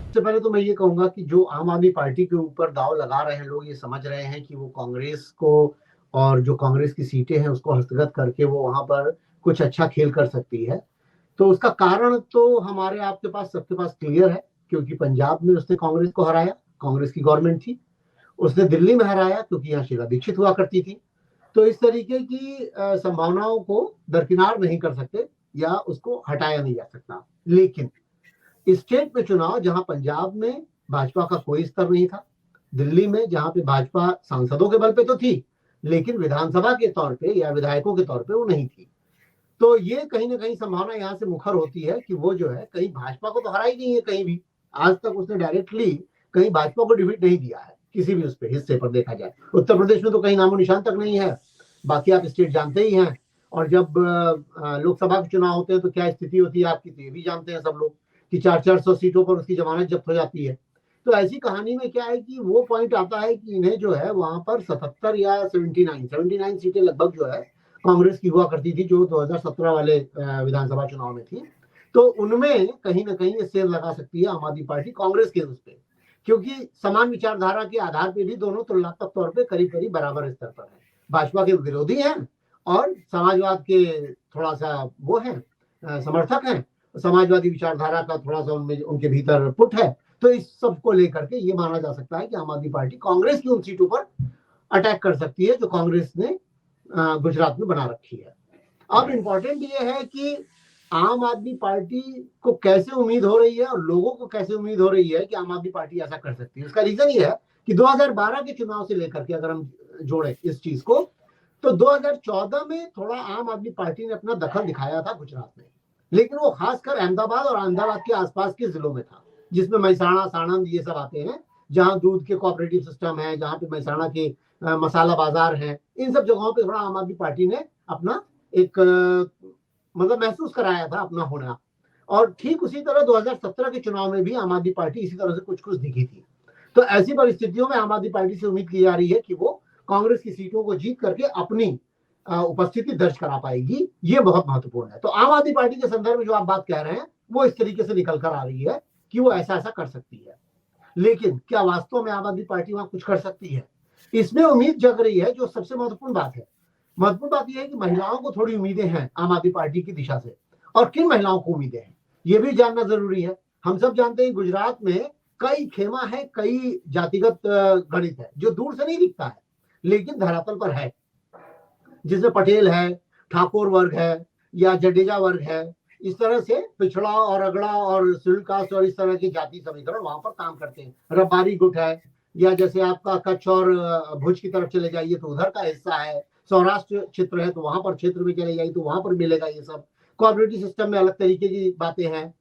सबसे पहले तो मैं ये कहूंगा कि जो आम आदमी पार्टी के ऊपर दाव लगा रहे हैं लोग, ये समझ रहे हैं कि वो कांग्रेस को और जो कांग्रेस की सीटें हैं उसको हस्तगत करके वो वहां पर कुछ अच्छा खेल कर सकती है। तो उसका कारण तो हमारे आपके पास सबके पास क्लियर है, क्योंकि पंजाब में उसने कांग्रेस को हराया, कांग्रेस की गवर्नमेंट थी। उसने दिल्ली में हराया क्योंकि यहाँ शीला दीक्षित हुआ करती थी। तो इस तरीके की संभावनाओं को दरकिनार नहीं कर सकते या उसको हटाया नहीं जा सकता। लेकिन स्टेट में चुनाव, जहां पंजाब में भाजपा का कोई स्तर नहीं था, दिल्ली में जहां पे भाजपा सांसदों के बल पे तो थी, लेकिन विधानसभा के तौर पे या विधायकों के तौर पे वो नहीं थी। तो ये कहीं ना कहीं संभावना यहाँ से मुखर होती है कि वो जो है कहीं भाजपा को तो हरा ही नहीं है कहीं भी। आज तक उसने डायरेक्टली कहीं भाजपा को डिफीट नहीं दिया है किसी भी उस पर हिस्से पर देखा जाए। उत्तर प्रदेश में तो कहीं नामो निशान तक नहीं है। बाकी आप स्टेट जानते ही हैं। और जब लोकसभा के चुनाव होते हैं तो क्या स्थिति होती है आपकी, तो ये भी जानते हैं सब लोग कि 400 सीटों पर उसकी जमानत जब्त हो जाती है। तो ऐसी कहानी में क्या है कि वो पॉइंट आता है कि इन्हें जो है वहां पर 77 या 79 सीटें लगभग जो है कांग्रेस की हुआ करती थी, जो 2017 वाले विधानसभा चुनाव में थी। तो उनमें कहीं ना कहीं ये सेल लगा सकती है आम आदमी पार्टी कांग्रेस के उस पर, क्योंकि समान विचारधारा के आधार पर भी दोनों तुलनात्मक तौर पर करीब करीब बराबर स्तर पर है। भाजपा के विरोधी हैं और समाजवाद के थोड़ा सा वो है, समर्थक हैं। समाजवादी विचारधारा का थोड़ा सा उनमें उनके भीतर पुट है। तो इस सब को लेकर के ये माना जा सकता है कि आम आदमी पार्टी कांग्रेस की उन सीटों पर अटैक कर सकती है जो कांग्रेस ने गुजरात में बना रखी है। अब इम्पोर्टेंट ये है कि आम आदमी पार्टी को कैसे उम्मीद हो रही है और लोगों को कैसे उम्मीद हो रही है कि आम आदमी पार्टी ऐसा कर सकती है। उसका रीजन ये है कि 2012 के चुनाव से लेकर के अगर हम जोड़े इस चीज को, तो 2014 में थोड़ा आम आदमी पार्टी ने अपना दखल दिखाया था गुजरात में, लेकिन वो खासकर अहमदाबाद और अहमदाबाद के आसपास के जिलों में था, जिसमें महसाणा, साणंद ये सब आते हैं, जहां दूध के कोऑपरेटिव सिस्टम है, जहां पे महसाणा के मसाला बाजार है। इन सब जगहों पे थोड़ा आम आदमी पार्टी ने अपना एक मतलब महसूस कराया था अपना होना। और ठीक उसी तरह 2017 के चुनाव में भी आम आदमी पार्टी इसी तरह से कुछ कुछ दिखी थी। तो ऐसी परिस्थितियों में आम आदमी पार्टी से उम्मीद की जा रही है कि वो कांग्रेस की सीटों को जीत करके अपनी उपस्थिति दर्ज करा पाएगी। ये बहुत महत्वपूर्ण है। तो आम आदमी पार्टी के संदर्भ में जो आप बात कह रहे हैं वो इस तरीके से निकल कर आ रही है कि वो ऐसा ऐसा कर सकती है। लेकिन क्या वास्तव में आम आदमी पार्टी वहां कुछ कर सकती है, इसमें उम्मीद जग रही है। जो सबसे महत्वपूर्ण बात है, महत्वपूर्ण बात यह है कि महिलाओं को थोड़ी उम्मीदें हैं आम आदमी पार्टी की दिशा से। और किन महिलाओं को उम्मीदें हैं ये भी जानना जरूरी है। हम सब जानते हैं गुजरात में कई खेमा है, कई जातिगत गणित है जो दूर से नहीं दिखता है लेकिन धरातल पर है, जिसमें पटेल है, ठाकुर वर्ग है या जडेजा वर्ग है। इस तरह से पिछड़ा और अगड़ा और शेड्यूल कास्ट और इस तरह के जाति समीकरण वहां पर काम करते हैं। रबारी गुट है, या जैसे आपका कच्छ और भुज की तरफ चले जाइए तो उधर का हिस्सा है। सौराष्ट्र क्षेत्र है तो वहां पर क्षेत्र में चले जाइए तो वहां पर मिलेगा ये सब। कोऑपरेटिव सिस्टम में अलग तरीके की बातें हैं।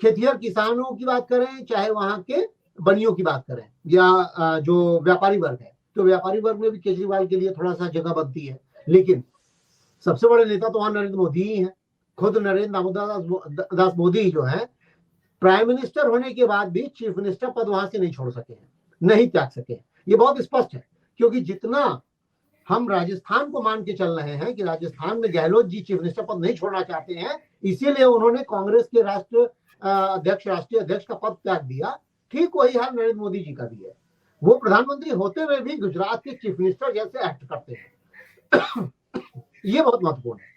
खेतिहर किसानों की बात करें, चाहे वहां के बनियों की बात करें, या जो व्यापारी वर्ग है, तो व्यापारी वर्ग में भी केजरीवाल के लिए थोड़ा सा जगह बनती है। लेकिन सबसे बड़े नेता तो वहां नरेंद्र मोदी ही हैं। खुद नरेंद्र दामोदर दास मोदी जो है प्राइम मिनिस्टर होने के बाद भी चीफ मिनिस्टर पद वहां से नहीं छोड़ सके हैं, नहीं त्याग सके हैं। ये बहुत स्पष्ट है, क्योंकि जितना हम राजस्थान को मान के चल रहे हैं कि राजस्थान में गहलोत जी चीफ मिनिस्टर पद नहीं छोड़ना चाहते हैं, इसीलिए उन्होंने कांग्रेस के राष्ट्रीय अध्यक्ष का पद त्याग दिया। ठीक वही हाल नरेंद्र मोदी जी का भी है। वो प्रधानमंत्री होते हुए भी गुजरात के चीफ मिनिस्टर जैसे एक्ट करते हैं। ये बहुत महत्वपूर्ण है।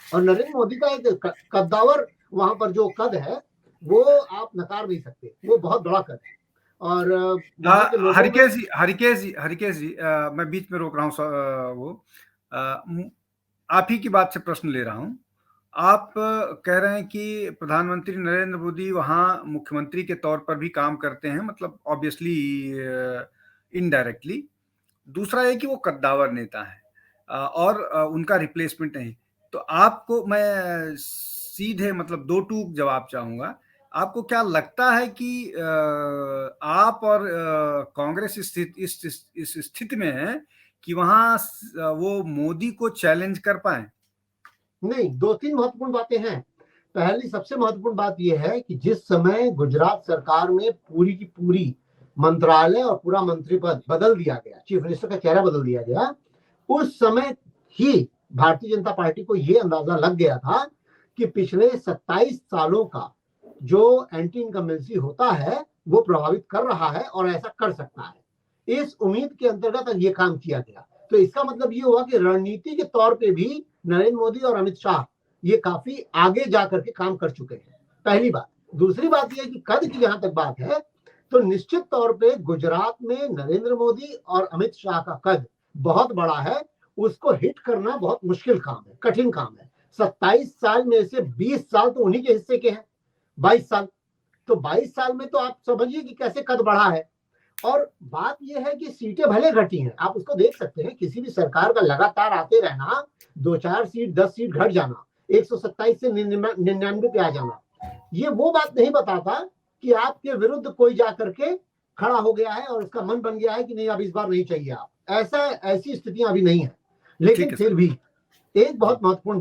और नरेंद्र मोदी का एक कद्दावर वहां पर जो कद है वो आप नकार नहीं सकते, वो बहुत बड़ा कद है। और हरिकेश जी, मैं बीच में रोक रहा हूँ। आप ही की बात से प्रश्न ले रहा हूँ। आप कह रहे हैं कि प्रधानमंत्री नरेंद्र मोदी वहाँ मुख्यमंत्री के तौर पर भी काम करते हैं, मतलब ऑब्वियसली इनडायरेक्टली। दूसरा है कि वो कद्दावर नेता है और उनका रिप्लेसमेंट नहीं। तो आपको मैं सीधे मतलब दो टूक जवाब चाहूंगा। आपको क्या लगता है कि आप और कांग्रेस इस स्थिति में है कि वहां वो मोदी को चैलेंज कर पाए? नहीं, दो तीन महत्वपूर्ण बातें हैं। पहली सबसे महत्वपूर्ण बात यह है कि जिस समय गुजरात सरकार में पूरी की पूरी मंत्रालय और पूरा मंत्री पद बदल दिया गया, चीफ मिनिस्टर का चेहरा बदल दिया गया, उस समय ही भारतीय जनता पार्टी को यह अंदाजा लग गया था कि पिछले 27 सालों का जो एंटी इनकम्बेंसी होता है वो प्रभावित कर रहा है और ऐसा कर सकता है। इस उम्मीद के अंतर्गत ये काम किया गया। तो इसका मतलब ये हुआ कि रणनीति के तौर पे भी नरेंद्र मोदी और अमित शाह ये काफी आगे जाकर के काम कर चुके हैं, पहली बात। दूसरी बात यह है कि कद की जहां तक बात है तो निश्चित तौर पे गुजरात में नरेंद्र मोदी और अमित शाह का कद बहुत बड़ा है, उसको हिट करना बहुत मुश्किल काम है, कठिन काम है। 27 साल में से 20 साल तो उन्हीं के हिस्से के हैं, 22 साल। तो 22 साल में तो आप समझिए कि कैसे कद बढ़ा है। और बात यह है कि सीटें भले घटी हैं, आप उसको देख सकते हैं, किसी भी सरकार का लगातार आते रहना, 2-4 सीट 10 सीट घट जाना, 127 से 99 पे आ जाना, ये वो बात नहीं बताता कि आपके विरुद्ध कोई जाकर के खड़ा हो गया है और उसका मन बन गया है कि नहीं अब इस बार नहीं चाहिए आप, ऐसी स्थितियां अभी नहीं है। लेकिन फिर भी एक बहुत महत्वपूर्ण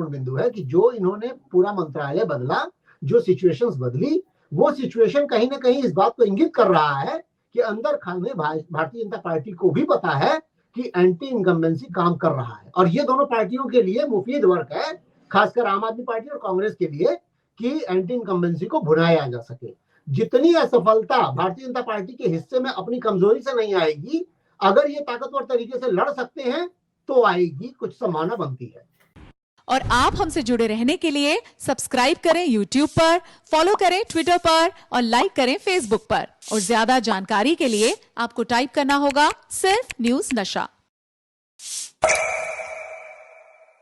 बिंदु है कि जो इन्होंने पूरा मंत्रालय बदला, जो सिचुएशंस बदली, वो सिचुएशन कहीं ना कहीं इस बात को इंगित कर रहा है कि अंदर खाने भारतीय जनता पार्टी को भी पता है कि एंटी इनकम्बेंसी काम कर रहा है। और ये दोनों पार्टियों के लिए मुफीद वर्क है, खासकर आम आदमी पार्टी और कांग्रेस के लिए, कि एंटी इनकम्बेंसी को भुनाया जा सके। जितनी असफलता भारतीय जनता पार्टी के हिस्से में अपनी कमजोरी से नहीं आएगी, अगर ये ताकतवर तरीके से लड़ सकते हैं तो आएगी, कुछ संभावना बनती है। और आप हमसे जुड़े रहने के लिए सब्सक्राइब करें YouTube पर, फॉलो करें Twitter पर और लाइक करें Facebook पर। और ज्यादा जानकारी के लिए आपको टाइप करना होगा सिर्फ न्यूज़ नशा।